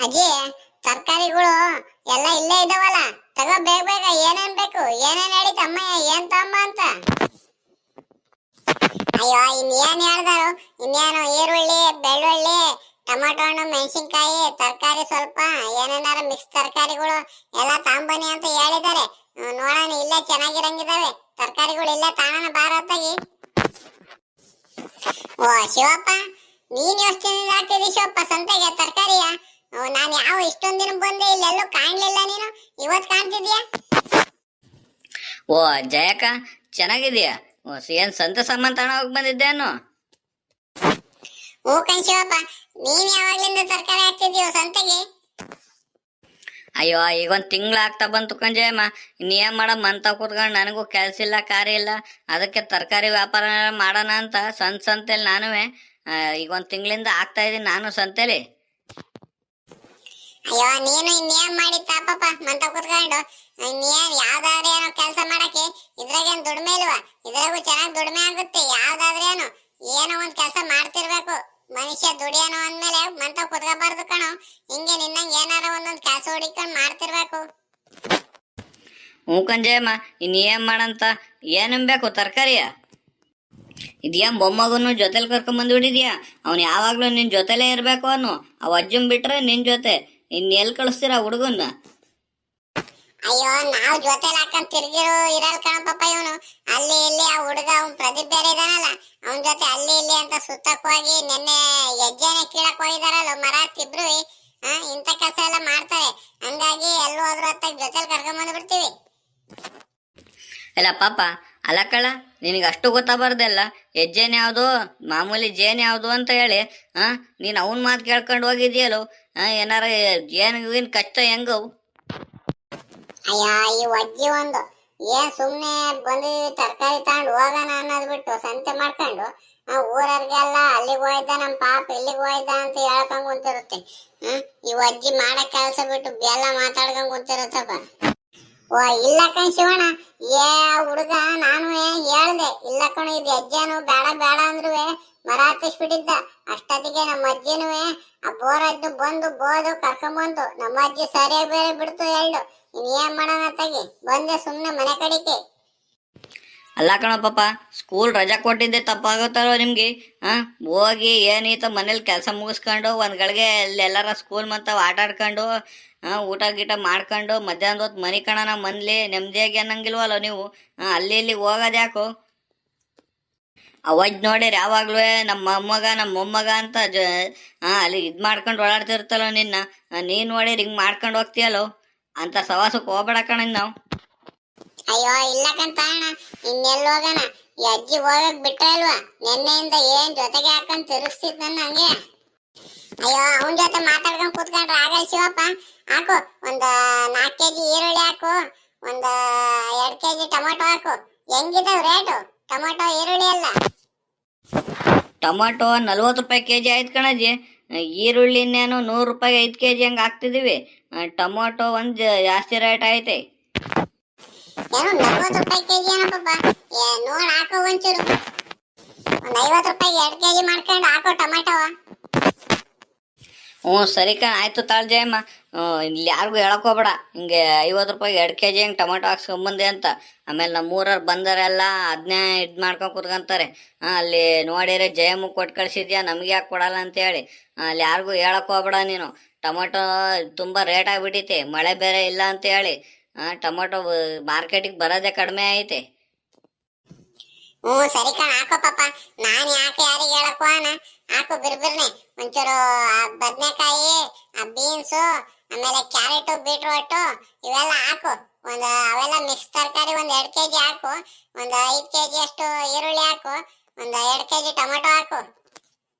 ಅಜ್ಜಿ, ತರಕಾರಿಗಳು ಎಲ್ಲ ಇಲ್ಲೇ ಇದಾವಲ್ಲ, ತಗೋ ಬೇಗ ಬೇಗ. ಏನೇನ್ ಬೇಕು, ಏನೇನ್ ಹೇಳಿದ ಅಮ್ಮಯ್ಯ, ಏನ್ ತಮ್ಮ ಅಂತ. ಅಯ್ಯೋ, ಇನ್ನೇನ್ ಹೇಳ್ದಾರು, ಇನ್ನೇನು ಈರುಳ್ಳಿ, ಬೆಳ್ಳುಳ್ಳಿ, ಟೊಮಾಟೊ ಹಣ್ಣು, ಮೆಣಸಿನ್ಕಾಯಿ, ತರಕಾರಿ ಸ್ವಲ್ಪ ಏನೇನಾರ ಮಿಕ್ಸ್ ತರಕಾರಿಗಳು ಎಲ್ಲ ತಾಂಬನಿ ಅಂತ ಹೇಳಿದ್ದಾರೆ. ನೋಡೋಣ, ಇಲ್ಲೇ ಚೆನ್ನಾಗಿರಂಗಿದಾವೆ ತರಕಾರಿಗಳು, ಇಲ್ಲೇ ತಾಣನ ಬಾರತ್ತಾಗಿ. ಓ ಶಿವಪ್ಪ, ನೀನ್ ಎಷ್ಟು ದಿನ ಆಗ್ತಿದಿ ಶಿವಪ್ಪ ಸಂತೆಗೆ ತರಕಾರಿಯ? ನಾನು ಯಾವ ಇಷ್ಟೊಂದ್ ದಿನ ಬಂದೆ, ಇಲ್ಲೆಲ್ಲೂ ಕಾಣ್ಲಿಲ್ಲ ನೀನು, ಇವತ್ ಕಾಣ್ತಿದ್ಯಾ? ಓ ಜಯಕ್ಕ, ಚೆನ್ನಾಗಿದೀಯಾ? ಏನ್ ಸಂತೆ ಸಾಮಾನ್ ತಗೊಂಡ್ ಹೋಗಿ ಬಂದಿದ್ದೇನು? ಹ್ಞೂ ಕಣ್ ಶಿವಪ್ಪ, ನೀನ್ ಯಾವಾಗ್ಲಿಂದ ತರಕಾರಿ ಹಾಕ್ತಿದ್ಯೋ ಸಂತೆಗೆ? ಅಯ್ಯೋ, ಈಗೊಂದು ತಿಂಗ್ಳು ಆಗ್ತಾ ಬಂತು ಕಂಜಯಮ್ಮ. ಇನ್ನೇನ್ ಮಾಡಮ್ ಅಂತ ಕೂತ್ಕೊಂಡು, ನನಗೂ ಕೆಲ್ಸ ಇಲ್ಲ, ಕಾರ್ಯ ಇಲ್ಲ. ಅದಕ್ಕೆ ತರಕಾರಿ ವ್ಯಾಪಾರ ಮಾಡೋಣ ಅಂತ ಸಂತೆಲಿ ನಾನುವೆ ಈಗ ಒಂದು ತಿಂಗಳಿಂದ ಆಗ್ತಾ ಇದೀನಿ ನಾನು ಸಂತೆಲಿ. ಅಯ್ಯೋ, ನೀನು ಇನ್ನೇನ್ ಮಾಡಿ ತಾಪಪ್ಪ ಮಂತ ಕೂತ್ಕೊಂಡು. ಇನ್ನೇನ್ ಯಾವ್ದಾದ್ರೆ ಏನೋ ಕೆಲಸ ಮಾಡಕ್ಕೆ ಇದ್ರಾಗೇನ್ ದುಡಿಮೆ ಇಲ್ವಾ? ಇದ್ರಾಗೂ ಚೆನ್ನಾಗಿ ದುಡಿಮೆ ಆಗುತ್ತೆ. ಯಾವ್ದಾದ್ರೇನು ಏನೋ ಒಂದ್ ಕೆಲಸ ಮಾಡ್ತಿರ್ಬೇಕು. ಮನುಷ್ಯ ದುಡಿಯೋನು ಅಂದ್ಮೇಲೆ ಮಂತ ಕುತ್ಕೋಬಾರ್ದು ಕಣೋ. ಹಿಂಗೆ ನಿನ್ನಂಗೆ ಏನಾರ ಒಂದೊಂದ್ ಕೆಲಸ ಹುಡಿಕೊಂಡು ಮಾಡ್ತಿರ್ಬೇಕು. ಹ್ಞೂ ಕಂಜಯಮ್ಮ, ಇನ್ನೇನ್ ಮಾಡಂತ? ಏನೇನ್ ಬೇಕು ತರಕಾರಿಯ? ಇದ್ಯಾ ಮೊಮ್ಮಗನು ಜೊತೆಲಿ ಕರ್ಕೊಂಡ್ ಬಿಡಿದ್ಯಾ? ಅವ್ನು ಯಾವಾಗ್ಲೂ ನಿನ್ ಜೊತೆಲೇ ಇರ್ಬೇಕು. ಅವನು ಆ ಅಜ್ಜನ್ ಬಿಟ್ರೆ ನಿನ್ ಜೊತೆ. ಎಲ್ಲಿ ಕಳಿಸ್ತೀರಾ ಹುಡುಗನ್ನ? ಅಯ್ಯೋ, ನಾವ್ ಜೊತೆಲಿ ಹಾಕೊಂಡ್ ತಿರ್ಗಿರೋ ಇರಲ್ ಕಣಪ್ಪ ಇವನು. ಅಲ್ಲಿ ಇಲ್ಲಿ ಆ ಹುಡುಗ, ಅವ್ನ್ ಪ್ರದೀಪ್ ಬೇರೆ ಇದಾನಲ್ಲ, ಅವನ್ ಜೊತೆ ಅಲ್ಲಿ ಇಲ್ಲಿ ಅಂತ ಸುತ್ತಕ್ ಹೋಗಿ ನಿನ್ನೆ ಹೆಜ್ಜೆನೆ ಕೀಳಕ್ ಹೋಗಿದಾರಲ್ಲ ಮರ ತಿಬ್ರು. ಇಂಥ ಕೆಲಸ ಎಲ್ಲ ಮಾಡ್ತಾರೆ. ಹಂಗಾಗಿ ಎಲ್ಲೂ ಹೋದ್ರು ಹೊತ್ತಾಗ ಜೊತೆಲಿ ಕರ್ಕೊಂಡ್ ಬಂದ್ಬಿಡ್ತೀವಿ. ಇಲ್ಲ ಪಾಪ, ಅಲ್ಲ ಕಳ, ನಿನಗೆ ಅಷ್ಟು ಗೊತ್ತಾಗಬಾರ್ದಲ್ಲ ಹೆಜ್ಜೆನ್ ಯಾವುದು ಮಾಮೂಲಿ ಜೇನ್ ಯಾವುದು ಅಂತ ಹೇಳಿ. ನೀನು ಅವನ ಮಾತು ಕೇಳ್ಕೊಂಡು ಹೋಗಿದ್ಯಲ್ಲೋ. ಏನಾರ ಜೇನ್ ಕಷ್ಟ ಹೆಂಗವು? ಅಯ್ಯ, ಈ ಅಜ್ಜಿ ಒಂದು ಏನ್ ಸುಮ್ನೆ ಬಂದಿದೀವಿ ತರಕಾರಿ ತಗೊಂಡು ಹೋಗೋಣ ಅನ್ನೋದ್ ಬಿಟ್ಟು ಸಂತೆ ಮಾಡ್ಕೊಂಡು ಊರವ್ರಿಗೆಲ್ಲ ಅಲ್ಲಿಗೆ ಹೋಯ್ದ ನಮ್ ಪಾಪ ಇಲ್ಲಿಗೆ ಹೋಯ್ದ ಅಂತ ಹೇಳ್ಕೊಂಡ್ ಕುಂತಿರುತ್ತೆ. ಈ ಅಜ್ಜಿ ಮಾಡೋ ಕೆಲಸ ಬಿಟ್ಟು ಎಲ್ಲ ಮಾತಾಡ್ಕೊಂಡ್ ಕುಂತಿರುತ್ತಪ್ಪ. ಓ ಇಲ್ಲ ಕಣ್ ಶಿವಣ್ಣ, ಹುಡುಗ ನಾನು ಹೇಳ್ದೆ, ಇಲ್ಲ ಕಣು ಇದು ಹೆಜ್ಜೆನು ಬೇಡ ಬೇಡ ಅಂದ್ರುವೆ ಮರ ಹತ್ತಿಸ್ಬಿಟ್ಟಿದ್ದ. ಅಷ್ಟೊತ್ತಿಗೆ ನಮ್ಮ ಅಜ್ಜಿನುವೆ ಆ ಬೋರದ್ದು ಬಂದು ಬೋದು ಕರ್ಕೊಂಬಂದು ನಮ್ಮ ಅಜ್ಜಿ ಸರಿಯಾಗಿ ಬೇರೆ ಬಿಡ್ತು ಎರಡು. ಏನ್ ಮಾಡೋಣ ತಗಿ ಬಂದೆ ಸುಮ್ನೆ ಮನೆ ಕಡಿಕೆ. ಅಲ್ಲ ಕಣ ಪಾಪ, ಸ್ಕೂಲ್ ರಜಾ ಕೊಟ್ಟಿದ್ದೆ ತಪ್ಪಾಗುತ್ತಲ್ವ ನಿಮ್ಗೆ? ಹೋಗಿ ಏನೀತ ಮನೇಲಿ ಕೆಲಸ ಮುಗಿಸ್ಕೊಂಡು ಒಂದ್ ಗಳಿಗೆ ಎಲ್ಲಾರ ಸ್ಕೂಲ್ ಮಂತಾವ್ ಆಟ ಆಡ್ಕೊಂಡು ಊಟ ಗೀಟ ಮಾಡ್ಕೊಂಡು ಮಧ್ಯಾಹ್ನದ ಹೊತ್ತು ಮನೆ ಕಣನ ಮನ್ಲಿ ನೆಮ್ಮದಿಯಾಗಿ ಅನ್ನಂಗಿಲ್ವಲ್ಲ ನೀವು? ಅಲ್ಲಿ ಇಲ್ಲಿ ಹೋಗೋದು ಯಾಕೋ? ಅವಜ್ ನೋಡಿರಿ ಯಾವಾಗ್ಲೂ ನಮ್ಮ ಮೊಮ್ಮಗ ಅಂತ ಅಲ್ಲಿ ಇದ್ ಮಾಡ್ಕೊಂಡು ಓಡಾಡ್ತಿರ್ತಲ್ಲ ನಿನ್ನ. ನೀನ್ ನೋಡಿರಿ ಹಿಂಗ್ ಮಾಡ್ಕೊಂಡು ಹೋಗ್ತೀಯಲ್ಲೋ. ಅಂತ ಸವಾಸಕ್ಕೆ ಹೋಗ್ಬೇಡ ಕಣ ನಾವು. ಅಯ್ಯೋ ಇಲ್ಲಕಂತ ಅಣ್ಣ, ಇನ್ನೆಲ್ಲ ಹೋಗೋಣ? ಈ ಅಜ್ಜಿ ಹೋಗಕ್ ಬಿಟ್ಟ ಇಲ್ವಾ? ನಿನ್ನೆಯಿಂದ ಏನ್ ಜೊತೆಗೆ ಹಾಕೊಂಡ್ ತಿರುಗಿಸ್ತಿದ್ ನನ್ನ ಹಂಗೆ. ಅಯ್ಯೋ, ಅವನ್ ಜೊತೆ ಮಾತಾಡ್ಕೊಂಡ್ ಕೂತ್ಕೊಂಡ್ರೆ ಆಗಲ್ಲ ಶಿವಪ್ಪ. ಹಾಕು ಒಂದ್ 4 kg ಈರುಳ್ಳಿ ಹಾಕು, ಒಂದ್ 2 kg ಟೊಮಾಟೊ ಹಾಕು. ಹೆಂಗಿದಾವ್ ರೇಟು ಟೊಮಾಟೊ ಈರುಳ್ಳಿ ಎಲ್ಲ? ಟೊಮಾಟೊ 40 ರೂಪಾಯಿ ಕೆಜಿ ಆಯ್ತು ಕಣಜ್ಜಿ. ಈರುಳ್ಳಿ ಇನ್ನೇನು 100 ರೂಪಾಯಿ 5 kg ಹಂಗೆ ಹಾಕ್ತಿದೀವಿ. ಟೊಮಾಟೊ ಒಂದ್ ಜಾಸ್ತಿ ರೇಟ್ ಐತೆ. ಏನು 40 ರೂಪಾಯಿ ಕೆಜಿ ಏನಪ್ಪ? ನೋಡ್ ಹಾಕೋ ಒಂಚೂರು, ಒಂದ್ 50 ರೂಪಾಯಿ 2 kg ಮಾಡ್ಕೊಂಡು ಹಾಕೋ ಟೊಮಾಟೊ. ಹ್ಞೂ ಸರಿ ಕಣ, ಆಯ್ತು ತಾಳ್ಜಯಮ್ಮ. ಇಲ್ಲಿ ಯಾರಿಗೂ ಹೇಳಕ್ ಹೋಗ್ಬೇಡ ಹಿಂಗೆ 50 ರೂಪಾಯಿ 2 kg ಹಂಗೆ ಟೊಮಾಟೊ ಹಾಕ್ಸ್ಕೊಂಬಂದೆ ಅಂತ. ಆಮೇಲೆ ನಮ್ಮ ಊರವ್ರು ಬಂದರೆಲ್ಲ ಅದನ್ನೇ ಇದು ಮಾಡ್ಕೊಂಡು ಕುತ್ಕೊಂತಾರೆ. ಅಲ್ಲಿ ನೋಡಿದ್ರೆ ಜಯಮ್ಮ ಕೊಟ್ಟು ಕಳ್ಸಿದ್ಯಾ, ನಮಗೆ ಯಾಕೆ ಕೊಡಲ್ಲ ಅಂತೇಳಿ. ಅಲ್ಲಿ ಯಾರಿಗೂ ಹೇಳಕ್ ಹೋಗ್ಬೇಡ ನೀನು. ಟೊಮಾಟೊ ತುಂಬ ರೇಟ್ ಆಗಿಬಿಟ್ಟೈತೆ, ಮಳೆ ಬೇರೆ ಇಲ್ಲ ಅಂತ ಹೇಳಿ. ಟೊಮಾಟೊ ಮಾರ್ಕೆಟಿಗೆ ಬರೋದೇ ಕಡಿಮೆ ಐತೆ. ಸರಿ ಕಣ, ಹಾಕೋ ಪಾಪ. ನಾನ್ ಯಾಕೆ ಯಾರಿಗೆ ಹೇಳಕ್ ಹೋಗೋಣ? ಹಾಕು ಬಿರ್ಬಿರ್ನೆ ಒಂಚೂರು. ಬದನೆಕಾಯಿ, ಬೀನ್ಸು, ಆಮೇಲೆ ಕ್ಯಾರೆಟ್, ಬೀಟ್ರೋಟ್ ಇವೆಲ್ಲ ಹಾಕು. ಅವೆಲ್ಲ ಮಿಕ್ಸ್ ತರಕಾರಿ 2 kg ಹಾಕು. 5 kg ಅಷ್ಟು ಈರುಳ್ಳಿ ಹಾಕು. 2 kg ಟೊಮೆಟೊ ಹಾಕು.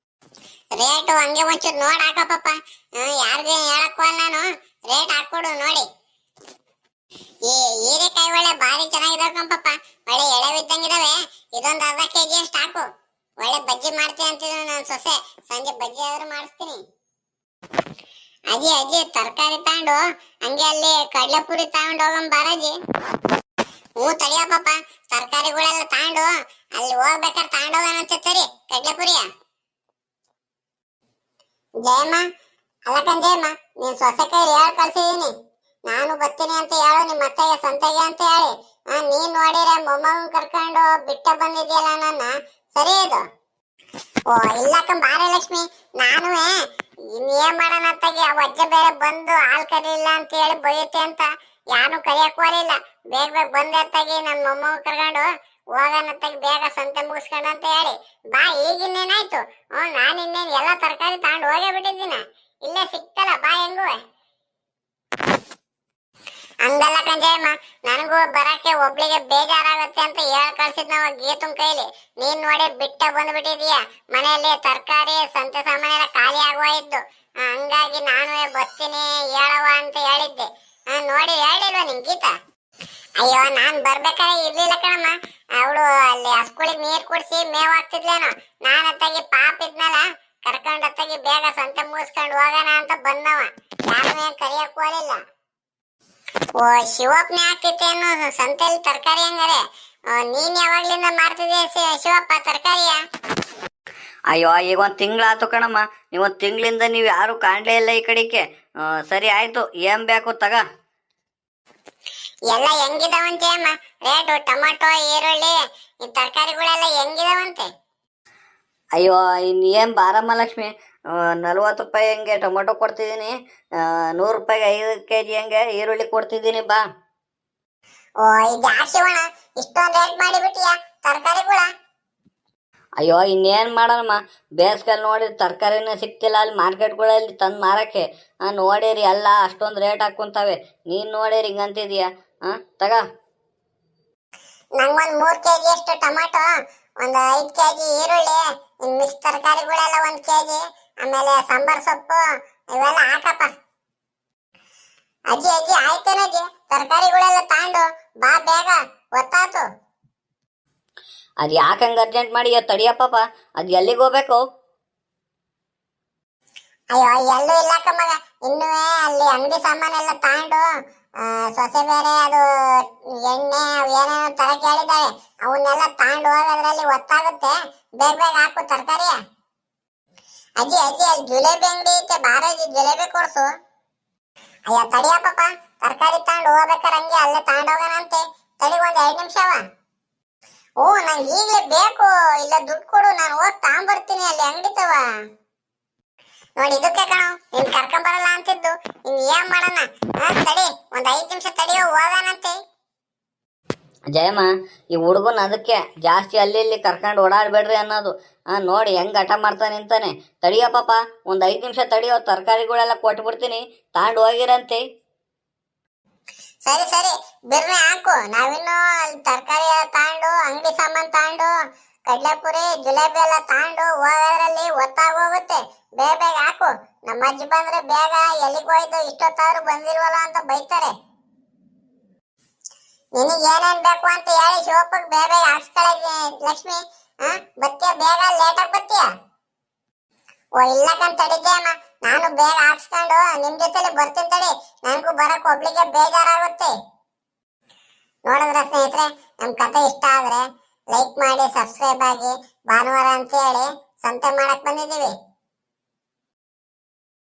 ರೇಟು ಹಂಗೆ ಒಂಚೂರು ನೋಡಿ ಹಾಕೋ ಪಾಪ. ಯಾರಿಗೂ ಹೇಳಕ್ ಹೋಗಲ್ಲ ನಾನು. ರೇಟ್ ಹಾಕೊಡು ನೋಡಿ. ಈ ಹೀರೆಕಾಯಿ ಒಳ್ಳೆ ಭಾರಿ ಚೆನ್ನಾಗಿದಾವ ಕಣಪ್ಪ, ಒಳ್ಳೆ ಎಳೆವಿದ್ದಂಗಿದಾವೆ. ಇದೊಂದು ಅರ್ಧ kg ಅಷ್ಟು ಹಾಕು. ಒಳ್ಳೆ ಬಜ್ಜಿ ಮಾಡ್ತೀನಿ ಅಂತಿದ್ರು ನನ್ನ ಸೊಸೆ, ಸಂಜೆ ಬಜ್ಜಿ ಆದ್ರೂ ಮಾಡಿಸ್ತೀನಿ. ಅಜ್ಜಿ ತರಕಾರಿ ತಗೊಂಡು ಹಂಗೆ ಅಲ್ಲಿ ಕಡ್ಲೆಪುರಿ ತಗೊಂಡು ಹೋಗಂ ಬಾರಜ್ಜಿ. ತಡಿಯ ಪಾಪ, ತರಕಾರಿಗಳೆಲ್ಲ ತಗೊಂಡು ಅಲ್ಲಿ ಹೋಗ್ಬೇಕಾದ್ರೆ ತಗೊಂಡು ಹೋಗೋಣಂತೆ. ಸರಿ ಕಡ್ಲೆಪುರಿಯ ಜಯಮ್ಮ, ಅಲ್ಲ ಕಂಜಯಮ್ಮ, ನೀನ್ ಸೊಸೆ ಕೈಲಿ ಹೇಳ್ ಕಳ್ಸಿದೀನಿ, ನಾನು ಬರ್ತೀನಿ ಅಂತ ಹೇಳು ನಿಮ್ಮ ಅತ್ತೆಗೆ ಸಂತೆಗೆ ಅಂತ ಹೇಳಿ. ನೀನ್ ನೋಡಿದ್ರೆ ಮೊಮ್ಮಗನ್ ಕರ್ಕೊಂಡು ಬಿಟ್ಟ ಬಂದಿದ್ಯಲ್ಲ ನನ್ನ, ಸರಿ ಇದು? ಓ ಇಲ್ಲಕ್ಕ ಬಾರೆ ಲಕ್ಷ್ಮಿ, ನಾನು ಇನ್ನೇನ್ ಮಾಡೋಣ ಅತ್ತಾಗಿ, ಆ ಅಜ್ಜ ಬೇರೆ ಬಂದು ಹಾಲ್ ಕರೀಲಿಲ್ಲ ಅಂತ ಹೇಳಿ ಬೈಯುತ್ತೆ ಅಂತ ಯಾರು ಕರಿಯಕ್ ಹೋಲಿಲ್ಲ. ಬೇಗ ಬೇಗ ಬಂದೆ ಅತ್ತಾಗಿ ನನ್ನ ಮೊಮ್ಮಗನ್ ಕರ್ಕೊಂಡು ಹೋಗೋಣ ಅತ್ತಾಗಿ, ಬೇಗ ಸಂತೆ ಮುಗಿಸ್ಕೊಂಡು ಅಂತ ಹೇಳಿ. ಬಾ ಈಗ ಇನ್ನೇನಾಯ್ತು? ನಾನು ಇನ್ನೇನು ಎಲ್ಲ ತರಕಾರಿ ತಗೊಂಡು ಹೋಗೇ ಬಿಟ್ಟಿದ್ದೀನ, ಇಲ್ಲೇ ಸಿಕ್ತಲ್ಲ ಬಾ ಹೆಂಗುವೆ. ಹಂಗಲ್ಲ ಕಂಜಯಮ್ಮ, ನನಗೂ ಬರಕ್ಕೆ ಒಬ್ಳಿಗೆ ಬೇಜಾರಾಗತ್ತೆ ಅಂತ ಹೇಳ್ ಕಳ್ಸಿದ್ ನಾವು ಗೀತನ್ ಕೈಲಿ. ನೀನ್ ನೋಡಿ ಬಿಟ್ಟ ಬಂದ್ಬಿಟ್ಟಿದೀಯ, ಮನೆಯಲ್ಲಿ ತರಕಾರಿ ಸಂತೆ ಸಾಮಾನೆಲ್ಲ ಖಾಲಿ ಆಗೋಯಿದ್ದು. ಹಂಗಾಗಿ ನಾನು ಬರ್ತೀನಿ ಹೇಳವ ಅಂತ ಹೇಳಿದ್ದೆ. ನೋಡಿ ಹೇಳಿಲ್ವ ನಿನ್ ಗೀತ? ಅಯ್ಯೋ ನಾನ್ ಬರ್ಬೇಕಾದ್ರೆ ಇರ್ಲಿಲ್ಲ ಕಣಮ್ಮ, ಅವಳು ಅಲ್ಲಿ ಹಸ್ಕುಳಿಗೆ ನೀರ್ ಕುಡ್ಸಿ ಮೇವ್ ಹಾಕ್ತಿದ್ಲೇನೋ. ನಾನ್ ಅತ್ತಾಗಿ ಪಾಪ ಇದ್ನಲ್ಲ, ಕರ್ಕೊಂಡ್ ಅತ್ತಾಗಿ ಬೇಗ ಸಂತೆ ಮುಗಿಸ್ಕೊಂಡು ಹೋಗೋಣ ಅಂತ ಬಂದವ, ಯಾರು ಏನ್ ಕರಿಯಕ್ ಹೋಲಿಲ್ಲ. ಓ ಶಿವಪ್ಪನೇ ಆಗ್ತಿತ್ತೇನು ಸಂತೆಯಲ್ಲಿ ತರಕಾರಿ ಹಂಗಾರೆ? ನೀನ್ ಯಾವಾಗ್ಲಿಂದ ಮಾಡ್ತಿದ್ದೆ ಶಿವಪ್ಪ ತರಕಾರಿಯ? ಅಯ್ಯೋ ಈಗ ಒಂದು ತಿಂಗಳಾಯ್ತು ಕಣಮ್ಮ, ನೀವೊಂದು ತಿಂಗಳಿಂದ ನೀವು ಯಾರು ಕಾಣಲೇ ಇಲ್ಲ ಈ ಕಡೆಗೆ. ಸರಿ ಆಯ್ತು, ಏನ್ ಬೇಕು ತಗ. ಎಲ್ಲ ಹೆಂಗಿದಾವಂತೆ ಅಮ್ಮ ರೇಟು? ಟೊಮಾಟೊ ಈರುಳ್ಳಿ ಈ ತರಕಾರಿಗಳೆಲ್ಲ ಹೆಂಗಿದಾವಂತೆ? ಅಯ್ಯೋ ಇನ್ನೇನು ಬಾರಮ್ಮ ಲಕ್ಷ್ಮಿ, 40 ರೂಪಾಯಿ ಹಂಗೆ ಟೊಮೊಟೊ ಕೊಡ್ತಿದ್ದೀನಿ, 100 ರೂಪಾಯಿಗೆ 5 kg ಹಂಗೆ ಈರುಳ್ಳಿ ಕೊಡ್ತಿದ್ದೀನಿ ಬಾ. ಓ ಇದು ಶಿವಣ್ಣ, ಇಷ್ಟೊಂದು ರೇಟ್ ಮಾಡಿಬಿಟ್ಟಿಯಾ ತರಕಾರಿಗಳ? ಅಯ್ಯೋ ಇನ್ನೇನು ಮಾಡೋಣಮ್ಮ, ಬೇಸ್ಗೆಲ್ಲಿ ನೋಡಿ ತರಕಾರಿನೇ ಸಿಗ್ತಿಲ್ಲ ಅಲ್ಲಿ ಮಾರ್ಕೆಟ್ಗಳಲ್ಲಿ ತಂದು ಮಾರಕ್ಕೆ. ನೋಡಿರಿ ಎಲ್ಲ ಅಷ್ಟೊಂದು ರೇಟ್ ಹಾಕ್ಕೊಂತಾವೆ, ನೀನು ನೋಡಿರಿ ಹಿಂಗಂತಿದೀಯಾ? ತಗ. ನಂಗೊಂದು 3 kg ಅಷ್ಟು ಟೊಮಾಟೊ, ಒಂದು 5 kg ಈರುಳ್ಳಿ, ಮಿಕ್ಸ್ ತರಕಾರಿಗಳೆಲ್ಲ 1 kg, ಆಮೇಲೆ ಸಾಂಬಾರ್ ಸೊಪ್ಪು ಇವೆಲ್ಲ ಹಾಕಪ್ಪ. ಅಜ್ಜಿ ಅಜ್ಜಿ ಆಯ್ತೇನಜ್ಜಿ, ತರಕಾರಿಗಳೆಲ್ಲ ತಾಂಡು ಬಾ ಬೇಗ, ಗೊತ್ತಾತು. ಅದು ಯಾಕಂಗೆ ಅರ್ಜೆಂಟ್ ಮಾಡಿ ತಡಿಯಪ್ಪ, ಅದು ಎಲ್ಲಿಗೆ ಹೋಗ್ಬೇಕು? ಅಯ್ಯೋ ಎಲ್ಲೂ ಇಲ್ಲಕ್ಕ ಮಗ, ಇನ್ನೂ ಅಲ್ಲಿ ಅಂಗಡಿ ಸಾಮಾನೆಲ್ಲ ತಾಂಡು ಸೊಸೆ ಬೇರೆ ಅದು ಎಣ್ಣೆ ಏನೇನೋ ತರ ಕೇಳಿದಾವೆ, ಅವನ್ನೆಲ್ಲ ತಾಂಡು ಹೋಗೋದ್ರಲ್ಲಿ ಗೊತ್ತಾಗುತ್ತೆ. ಬೇಗ ಬೇಗ ಹಾಕು ತರಕಾರಿಯ. ಅಜ್ಜಿ ಅಜ್ಜಿ ಅಲ್ಲಿ ಜಿಲೇಬಿ ಅಂಗಡಿ ಐತೆ, ಬಾರಾಜಿ ಜಿಲೇಬಿ ಕೊಡ್ಸು. ಅಯ್ಯ ತಡಿಯಪ್ಪ, ತರಕಾರಿ ತಾಂಡು ಹೋಗ್ಬೇಕಾರೆ ಹಂಗೆ ಅಲ್ಲೇ ತಾಂಡೋಗೋಣಂತೆ, ತಡಿ ಒಂದ್ 2 ನಿಮಿಷವ. ಓ ನಂಗೆ ಈಗಲೇ ಬೇಕು, ಇಲ್ಲ ದುಡ್ಡು ಕೊಡು, ನಾನು ಹೋಗಿ ತಗೊಂಬರ್ತೀನಿ ಅಲ್ಲಿ ಅಂಗಡಿ ತವ. ನೋಡಿ ಇದಕ್ಕೆ ಕಣೋ ನೀನ್ ಕರ್ಕೊಂಬರಲ್ಲ ಅಂತಿದ್ದು, ಇನ್ ಏನ್ ಮಾಡೋಣ? ತಡಿ ಒಂದ್ 5 ನಿಮಿಷ ತಡಿಯೋ, ಹೋಗೋಣಂತೆ. ಜಯಮ್ಮ, ಈ ಹುಡುಗನ ಅದಕ್ಕೆ ಜಾಸ್ತಿ ಅಲ್ಲಿ ಇಲ್ಲಿ ಕರ್ಕೊಂಡು ಓಡಾಡಬೇಡ್ರಿ ಅನ್ನೋದು. ನೋಡಿ ಹೆಂಗೆ ಹಠ ಮಾಡ್ತಾನೆ ನಿಂತಾನೆ. ತಡಿಯಪ್ಪ, ಒಂದು 5 ನಿಮಿಷ ತಡಿಯೋ, ತರಕಾರಿಗಳೆಲ್ಲ ಕೊಟ್ಬಿಡ್ತೀನಿ, ತಾಂಡು ಹೋಗಿರಂತೆ. ಸರಿ ಸರಿ ಬಿರ್ನೆ ಹಾಕು, ನಾವಿನ್ನು ಅಲ್ಲಿ ತರಕಾರಿ ತಾಂಡು ಅಂಗಡಿ ಸಾಮಾನ್ ತಾಂಡು ಕಡ್ಲೆಪುರಿ ಜಿಲೇಬಿ ಎಲ್ಲ ತಾಂಡು ಹೋಗೋದ್ರಲ್ಲಿ ಹೋಗುತ್ತೆ. ಬೇಗ ಬೇಗ ಹಾಕು, ನಮ್ಮ ಅಜ್ಜಿ ಬಂದ್ರೆ ಬೇಗ ಎಲ್ಲಿಗೆ ಹೋಯ್ತು ಇಷ್ಟೊತ್ತಾದ್ರೂ ಬಂದಿಲ್ವಲ್ಲ ಅಂತ ಬೈತಾರೆ. ನಿನಗೆ ಏನೇನ್ ಬೇಕು ಅಂತ ಹೇಳಿ ಶಿವಪ್ಪಗ್ ಬೇಗ ಬೇಗ ಹಾಕ್ಸ್ಕೊಳ್ಳಿ ಲಕ್ಷ್ಮಿ. ಬತ್ತೀಯ ಬೇಗ, ಲೇಟಾಗಿ ಬತ್ತೀಯ? ಓ ಇಲ್ಲಕಂತ ತಡಿದ್ದೆ ಅಮ್ಮ, ನಾನು ಬೇಗ ಹಾಕ್ಸ್ಕೊಂಡು ನಿಮ್ ಜೊತೆಲಿ ಬರ್ತೀನಿ ತಡಿ, ನನಗೂ ಬರಕ್ ಒಬ್ಳಿಗೆ ಬೇಜಾರಾಗುತ್ತೆ. ನೋಡಿದ್ರ ಸ್ನೇಹಿತರೆ, ನಮ್ ಕತೆ ಇಷ್ಟ ಆದ್ರೆ ಲೈಕ್ ಮಾಡಿ, ಸಬ್ಸ್ಕ್ರೈಬ್ ಆಗಿ. ಭಾನುವಾರ ಅಂತ ಹೇಳಿ ಸಂತೆ ಮಾಡಕ್ ಬಂದಿದೀವಿ.